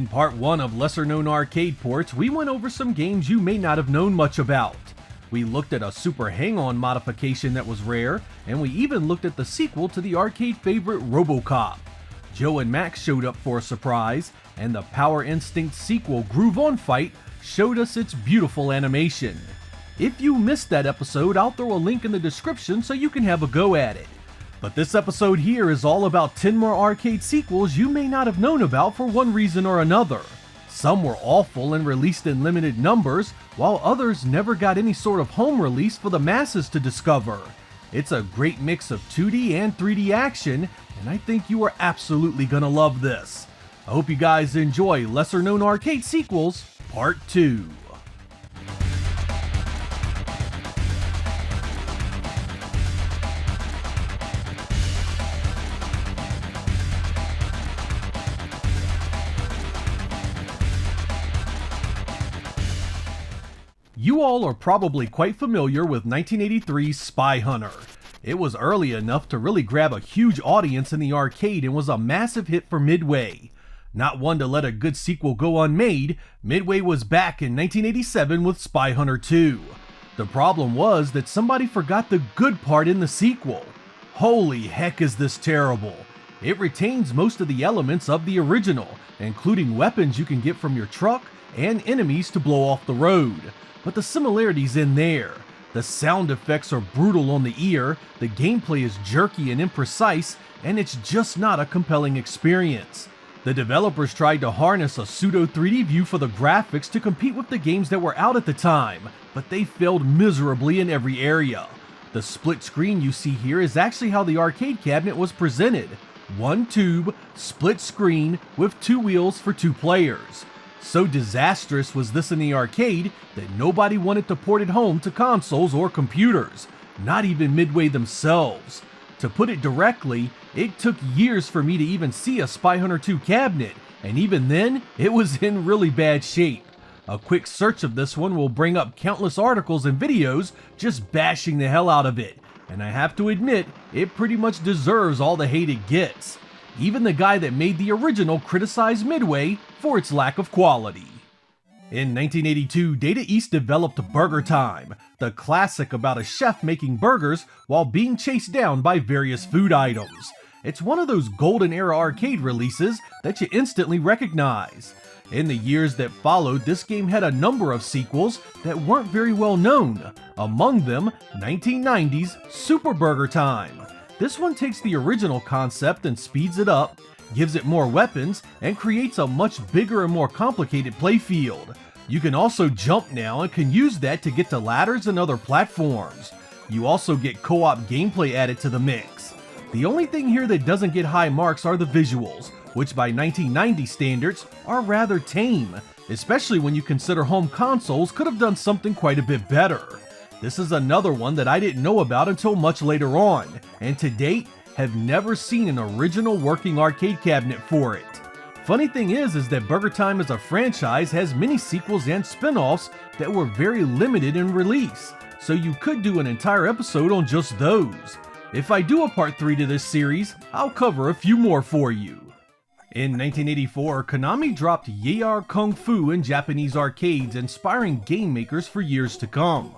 In part 1 of lesser known arcade ports, we went over some games you may not have known much about. We looked at a Super Hang-On modification that was rare, and we even looked at the sequel to the arcade favorite RoboCop. Joe and Max showed up for a surprise, and the Power Instinct sequel Groove On Fight showed us its beautiful animation. If you missed that episode, I'll throw a link in the description so you can have a go at it. But this episode here is all about 10 more arcade sequels you may not have known about for one reason or another. Some were awful and released in limited numbers, while others never got any sort of home release for the masses to discover. It's a great mix of 2D and 3D action, and I think you are absolutely gonna love this. I hope you guys enjoy Lesser Known Arcade Sequels Part 2. You all are probably quite familiar with 1983's Spy Hunter. It was early enough to really grab a huge audience in the arcade and was a massive hit for Midway. Not one to let a good sequel go unmade, Midway was back in 1987 with Spy Hunter 2. The problem was that somebody forgot the good part in the sequel. Holy heck is this terrible. It retains most of the elements of the original, including weapons you can get from your truck and enemies to blow off the road. But the similarities in there. The sound effects are brutal on the ear, the gameplay is jerky and imprecise, and it's just not a compelling experience. The developers tried to harness a pseudo 3D view for the graphics to compete with the games that were out at the time, but they failed miserably in every area. The split screen you see here is actually how the arcade cabinet was presented. One tube, split screen, with two wheels for two players. So disastrous was this in the arcade that nobody wanted to port it home to consoles or computers, not even Midway themselves. To put it directly, it took years for me to even see a Spy Hunter 2 cabinet, and even then, it was in really bad shape. A quick search of this one will bring up countless articles and videos just bashing the hell out of it, and I have to admit, it pretty much deserves all the hate it gets. Even the guy that made the original criticized Midway for its lack of quality. In 1982, Data East developed BurgerTime, the classic about a chef making burgers while being chased down by various food items. It's one of those golden era arcade releases that you instantly recognize. In the years that followed, this game had a number of sequels that weren't very well known, among them 1990's Super BurgerTime. This one takes the original concept and speeds it up, gives it more weapons, and creates a much bigger and more complicated playfield. You can also jump now and can use that to get to ladders and other platforms. You also get co-op gameplay added to the mix. The only thing here that doesn't get high marks are the visuals, which by 1990 standards are rather tame, especially when you consider home consoles could have done something quite a bit better. This is another one that I didn't know about until much later on, and to date, have never seen an original working arcade cabinet for it. Funny thing is that BurgerTime as a franchise has many sequels and spin-offs that were very limited in release, so you could do an entire episode on just those. If I do a part 3 to this series, I'll cover a few more for you. In 1984, Konami dropped Yar Kung Fu in Japanese arcades, inspiring game makers for years to come.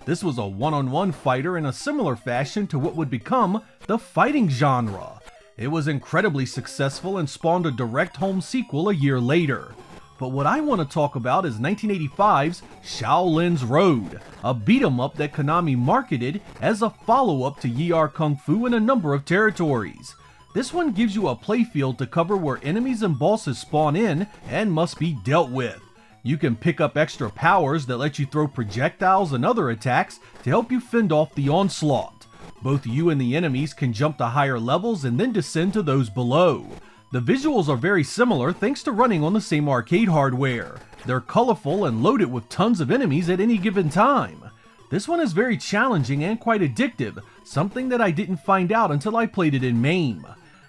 This was a one-on-one fighter in a similar fashion to what would become the fighting genre. It was incredibly successful and spawned a direct home sequel a year later. But what I want to talk about is 1985's Shaolin's Road, a beat-em-up that Konami marketed as a follow-up to Yar Kung Fu in a number of territories. This one gives you a playfield to cover where enemies and bosses spawn in and must be dealt with. You can pick up extra powers that let you throw projectiles and other attacks to help you fend off the onslaught. Both you and the enemies can jump to higher levels and then descend to those below. The visuals are very similar thanks to running on the same arcade hardware. They're colorful and loaded with tons of enemies at any given time. This one is very challenging and quite addictive, something that I didn't find out until I played it in MAME.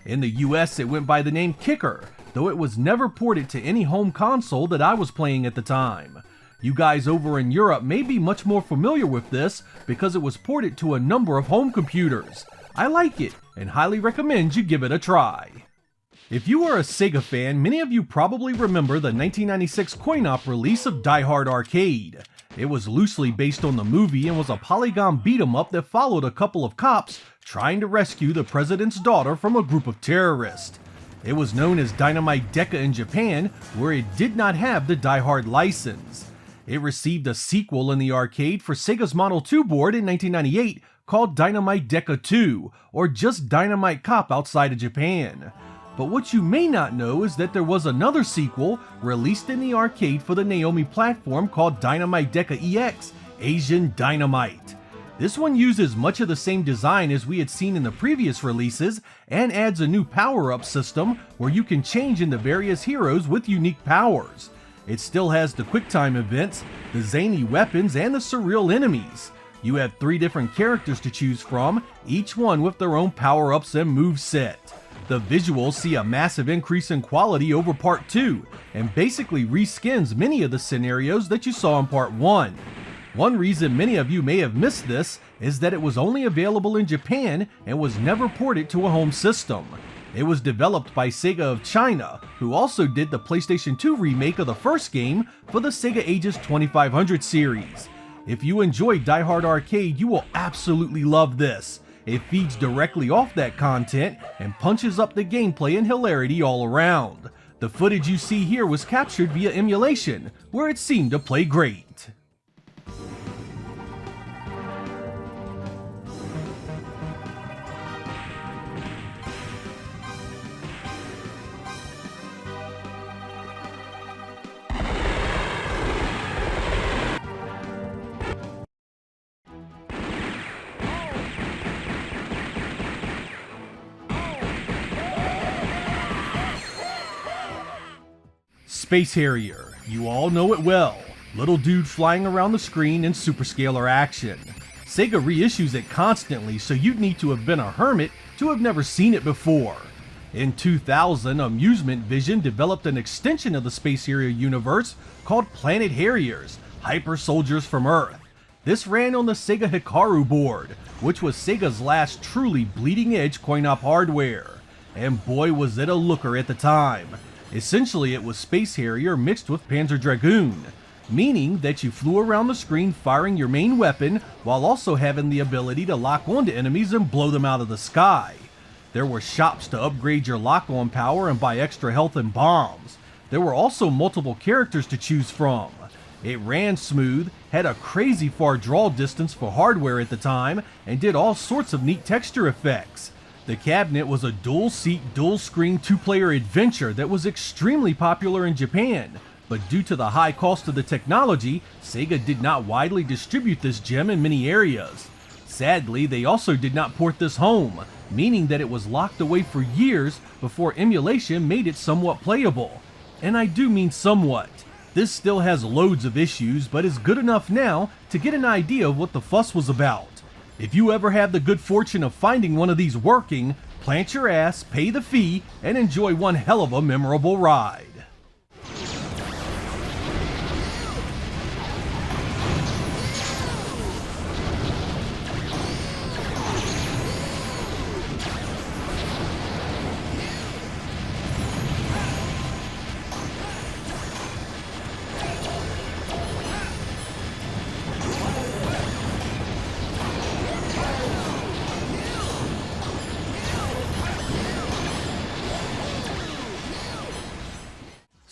In the US it went by the name Kicker, though it was never ported to any home console that I was playing at the time. You guys over in Europe may be much more familiar with this because it was ported to a number of home computers. I like it and highly recommend you give it a try. If you are a Sega fan, many of you probably remember the 1996 coin-op release of Die Hard Arcade. It was loosely based on the movie and was a polygon beat-em-up that followed a couple of cops trying to rescue the president's daughter from a group of terrorists. It was known as Dynamite Deka in Japan, where it did not have the Die Hard license. It received a sequel in the arcade for Sega's Model 2 board in 1998 called Dynamite Deka 2, or just Dynamite Cop outside of Japan. But what you may not know is that there was another sequel released in the arcade for the MAME platform called Dynamite Deka EX, Asian Dynamite. This one uses much of the same design as we had seen in the previous releases and adds a new power-up system where you can change into various heroes with unique powers. It still has the QuickTime events, the zany weapons, and the surreal enemies. You have 3 different characters to choose from, each one with their own power-ups and moveset. The visuals see a massive increase in quality over Part 2, and basically reskins many of the scenarios that you saw in Part 1. One reason many of you may have missed this is that it was only available in Japan and was never ported to a home system. It was developed by Sega of China, who also did the PlayStation 2 remake of the first game for the Sega Ages 2500 series. If you enjoyed Die Hard Arcade, you will absolutely love this. It feeds directly off that content and punches up the gameplay and hilarity all around. The footage you see here was captured via emulation, where it seemed to play great. Space Harrier, you all know it well. Little dude flying around the screen in superscalar action. Sega reissues it constantly, so you'd need to have been a hermit to have never seen it before. In 2000, Amusement Vision developed an extension of the Space Harrier universe called Planet Harriers, Hyper Soldiers from Earth. This ran on the Sega Hikaru board, which was Sega's last truly bleeding-edge coin-op hardware. And boy was it a looker at the time. Essentially, it was Space Harrier mixed with Panzer Dragoon, meaning that you flew around the screen firing your main weapon while also having the ability to lock onto enemies and blow them out of the sky. There were shops to upgrade your lock-on power and buy extra health and bombs. There were also multiple characters to choose from. It ran smooth, had a crazy far draw distance for hardware at the time, and did all sorts of neat texture effects. The cabinet was a dual-seat, dual-screen 2-player adventure that was extremely popular in Japan, but due to the high cost of the technology, Sega did not widely distribute this gem in many areas. Sadly, they also did not port this home, meaning that it was locked away for years before emulation made it somewhat playable. And I do mean somewhat. This still has loads of issues, but is good enough now to get an idea of what the fuss was about. If you ever have the good fortune of finding one of these working, plant your ass, pay the fee, and enjoy one hell of a memorable ride.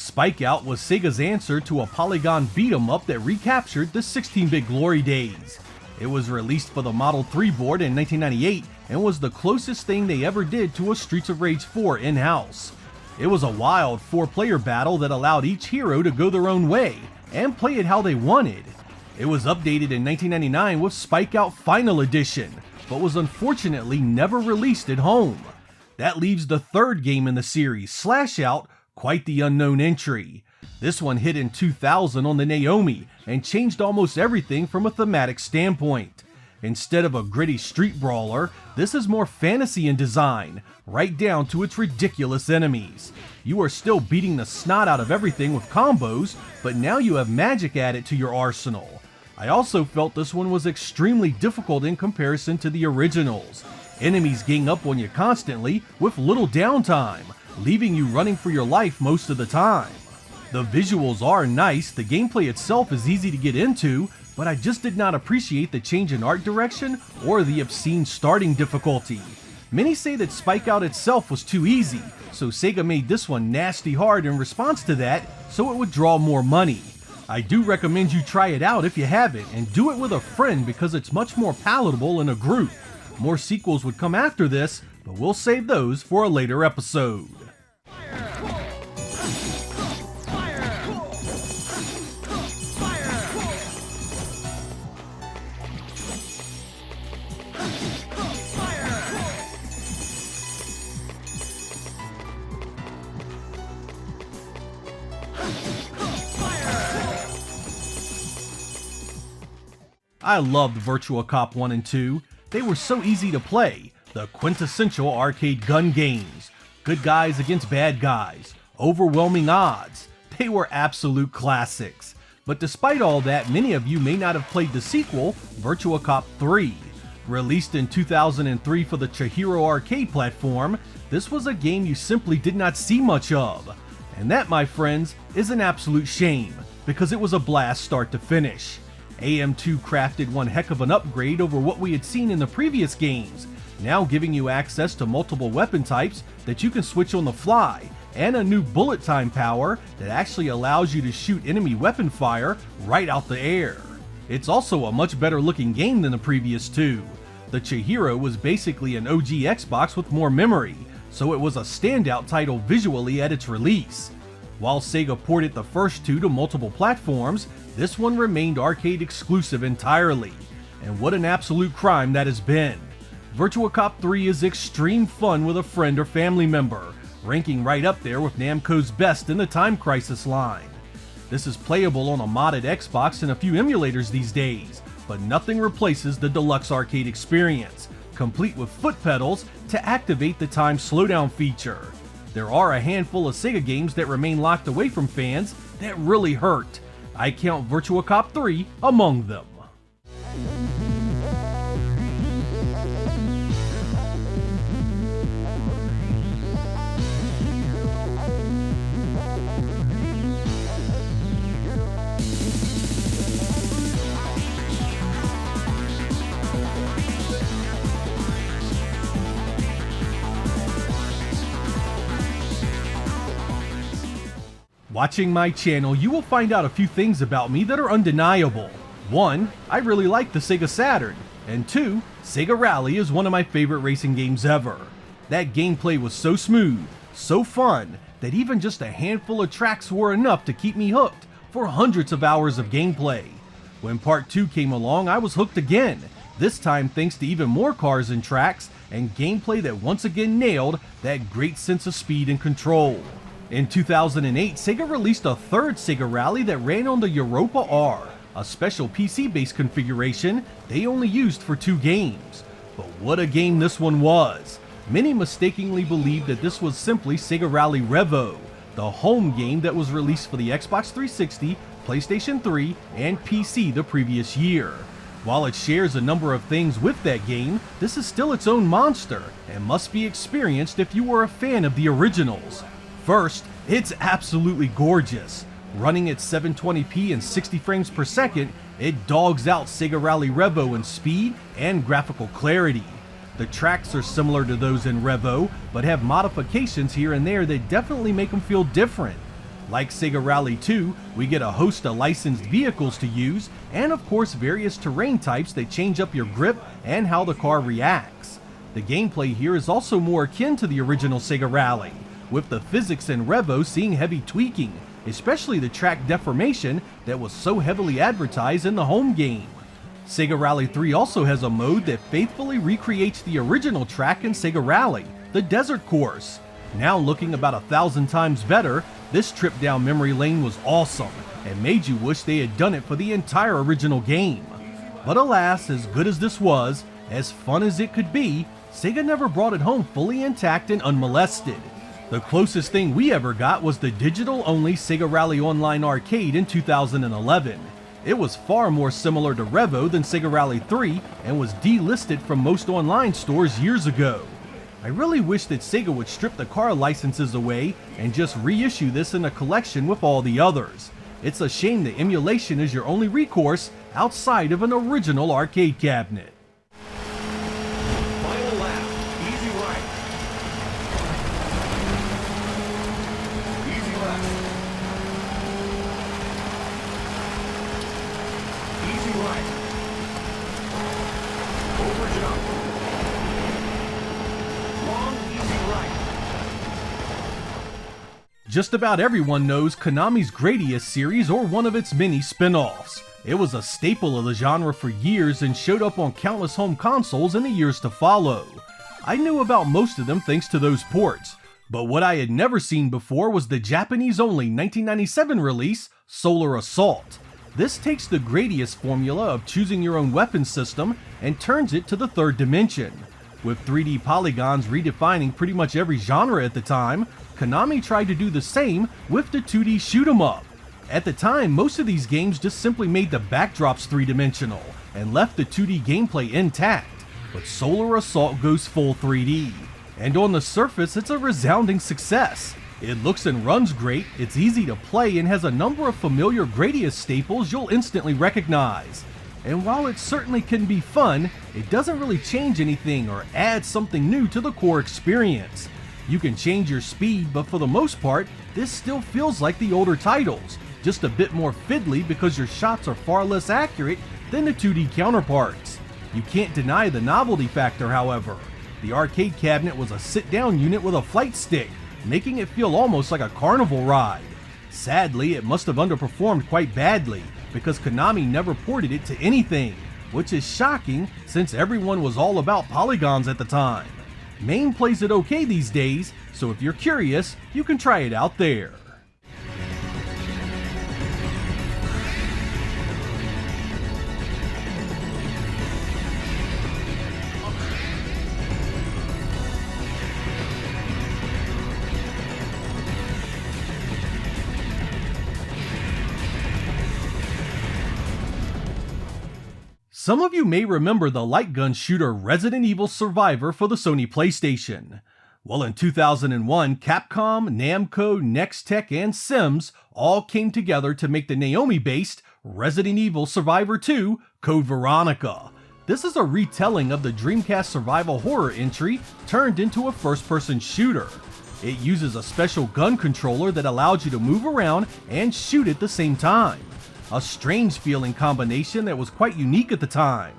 Spike Out was Sega's answer to a polygon beat-em-up that recaptured the 16-bit glory days. It was released for the Model 3 board in 1998 and was the closest thing they ever did to a Streets of Rage 4 in-house. It was a wild 4-player battle that allowed each hero to go their own way and play it how they wanted. It was updated in 1999 with Spike Out Final Edition, but was unfortunately never released at home. That leaves the third game in the series, Slashout, quite the unknown entry. This one hit in 2000 on the Naomi and changed almost everything from a thematic standpoint. Instead of a gritty street brawler, this is more fantasy in design, right down to its ridiculous enemies. You are still beating the snot out of everything with combos, but now you have magic added to your arsenal. I also felt this one was extremely difficult in comparison to the originals. Enemies gang up on you constantly with little downtime, leaving you running for your life most of the time. The visuals are nice, the gameplay itself is easy to get into, but I just did not appreciate the change in art direction or the obscene starting difficulty. Many say that Spike Out itself was too easy, so Sega made this one nasty hard in response to that so it would draw more money. I do recommend you try it out if you haven't, and do it with a friend because it's much more palatable in a group. More sequels would come after this, but we'll save those for a later episode. I loved Virtua Cop 1 and 2. They were so easy to play, the quintessential arcade gun games. Good guys against bad guys, overwhelming odds. They were absolute classics. But despite all that, many of you may not have played the sequel, Virtua Cop 3. Released in 2003 for the Chihiro arcade platform, this was a game you simply did not see much of. And that, my friends, is an absolute shame, because it was a blast start to finish. AM2 crafted one heck of an upgrade over what we had seen in the previous games, now giving you access to multiple weapon types that you can switch on the fly, and a new bullet time power that actually allows you to shoot enemy weapon fire right out the air. It's also a much better looking game than the previous two. The Chihiro was basically an OG Xbox with more memory, so it was a standout title visually at its release. While Sega ported the first two to multiple platforms, this one remained arcade exclusive entirely. And what an absolute crime that has been. Virtua Cop 3 is extreme fun with a friend or family member, ranking right up there with Namco's best in the Time Crisis line. This is playable on a modded Xbox and a few emulators these days, but nothing replaces the deluxe arcade experience, complete with foot pedals to activate the time slowdown feature. There are a handful of Sega games that remain locked away from fans that really hurt. I count Virtua Cop 3 among them. Watching my channel, you will find out a few things about me that are undeniable. 1. I really like the Sega Saturn. And 2. Sega Rally is one of my favorite racing games ever. That gameplay was so smooth, so fun, that even just a handful of tracks were enough to keep me hooked for hundreds of hours of gameplay. When Part 2 came along, I was hooked again, this time thanks to even more cars and tracks, and gameplay that once again nailed that great sense of speed and control. In 2008, Sega released a third Sega Rally that ran on the Europa R, a special PC-based configuration they only used for 2 games. But what a game this one was! Many mistakenly believed that this was simply Sega Rally Revo, the home game that was released for the Xbox 360, PlayStation 3, and PC the previous year. While it shares a number of things with that game, this is still its own monster, and must be experienced if you were a fan of the originals. First, it's absolutely gorgeous. Running at 720p and 60 frames per second, it dogs out Sega Rally Revo in speed and graphical clarity. The tracks are similar to those in Revo, but have modifications here and there that definitely make them feel different. Like Sega Rally 2, we get a host of licensed vehicles to use, and of course various terrain types that change up your grip and how the car reacts. The gameplay here is also more akin to the original Sega Rally, with the physics in Revo seeing heavy tweaking, especially the track deformation that was so heavily advertised in the home game. Sega Rally 3 also has a mode that faithfully recreates the original track in Sega Rally, the Desert Course. Now looking about 1,000 times better, this trip down memory lane was awesome, and made you wish they had done it for the entire original game. But alas, as good as this was, as fun as it could be, Sega never brought it home fully intact and unmolested. The closest thing we ever got was the digital-only Sega Rally Online Arcade in 2011. It was far more similar to Revo than Sega Rally 3 and was delisted from most online stores years ago. I really wish that Sega would strip the car licenses away and just reissue this in a collection with all the others. It's a shame that emulation is your only recourse outside of an original arcade cabinet. Final lap, easy right. Easy left. Easy right. Over jump. Long, easy right. Just about everyone knows Konami's Gradius series or one of its many spin-offs. It was a staple of the genre for years and showed up on countless home consoles in the years to follow. I knew about most of them thanks to those ports, but what I had never seen before was the Japanese-only 1997 release, Solar Assault. This takes the Gradius formula of choosing your own weapon system and turns it to the third dimension. With 3D polygons redefining pretty much every genre at the time, Konami tried to do the same with the 2D shoot-'em-up. At the time, most of these games just simply made the backdrops three-dimensional and left the 2D gameplay intact, but Solar Assault goes full 3D. And on the surface, it's a resounding success. It looks and runs great, it's easy to play, and has a number of familiar Gradius staples you'll instantly recognize. And while it certainly can be fun, it doesn't really change anything or add something new to the core experience. You can change your speed, but for the most part, this still feels like the older titles, just a bit more fiddly because your shots are far less accurate than the 2D counterparts. You can't deny the novelty factor, however. The arcade cabinet was a sit-down unit with a flight stick, making it feel almost like a carnival ride. Sadly, it must have underperformed quite badly, because Konami never ported it to anything, which is shocking since everyone was all about polygons at the time. MAME plays it okay these days, so if you're curious, you can try it out there. Some of you may remember the light gun shooter Resident Evil Survivor for the Sony PlayStation. Well, in 2001, Capcom, Namco, Nextech, and Sims all came together to make the Naomi-based Resident Evil Survivor 2 Code Veronica. This is a retelling of the Dreamcast survival horror entry turned into a first-person shooter. It uses a special gun controller that allows you to move around and shoot at the same time. A strange feeling combination that was quite unique at the time.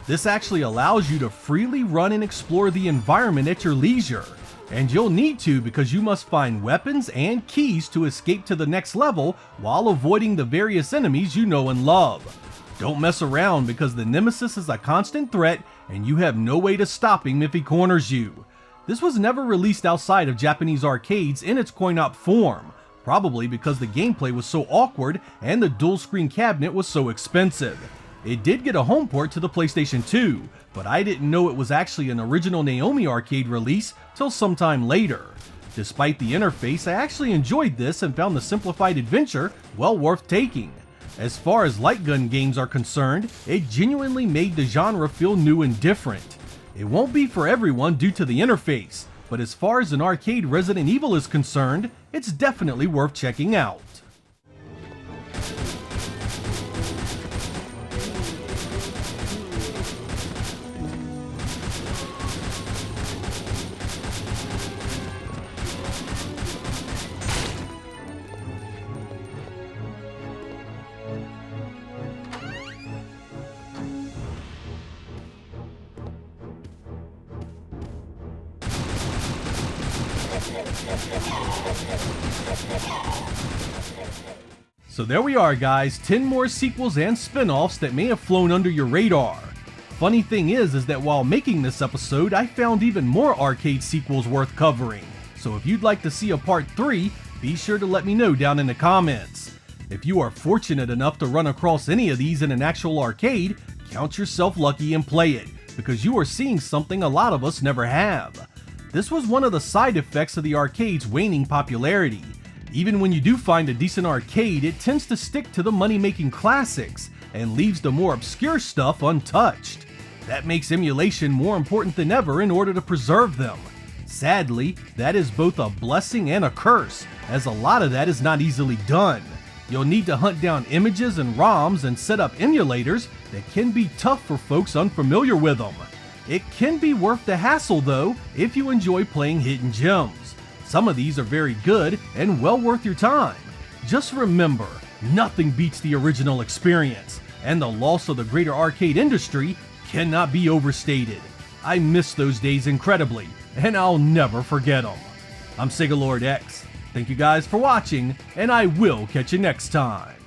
This actually allows you to freely run and explore the environment at your leisure, and you'll need to because you must find weapons and keys to escape to the next level while avoiding the various enemies you know and love. Don't mess around because the Nemesis is a constant threat and you have no way to stop him if he corners you. This was never released outside of Japanese arcades in its coin-op form, probably because the gameplay was so awkward and the dual screen cabinet was so expensive. It did get a home port to the PlayStation 2, but I didn't know it was actually an original Naomi arcade release till sometime later. Despite the interface, I actually enjoyed this and found the simplified adventure well worth taking. As far as light gun games are concerned, it genuinely made the genre feel new and different. It won't be for everyone due to the interface, but as far as an arcade Resident Evil is concerned, it's definitely worth checking out. So there we are guys, 10 more sequels and spin-offs that may have flown under your radar. Funny thing is that while making this episode, I found even more arcade sequels worth covering. So if you'd like to see a part 3, be sure to let me know down in the comments. If you are fortunate enough to run across any of these in an actual arcade, count yourself lucky and play it, because you are seeing something a lot of us never have. This was one of the side effects of the arcade's waning popularity. Even when you do find a decent arcade, it tends to stick to the money-making classics and leaves the more obscure stuff untouched. That makes emulation more important than ever in order to preserve them. Sadly, that is both a blessing and a curse, as a lot of that is not easily done. You'll need to hunt down images and ROMs and set up emulators that can be tough for folks unfamiliar with them. It can be worth the hassle though if you enjoy playing hidden gems. Some of these are very good and well worth your time. Just remember, nothing beats the original experience, and the loss of the greater arcade industry cannot be overstated. I miss those days incredibly, and I'll never forget them. I'm Sega Lord X. Thank you guys for watching, and I will catch you next time.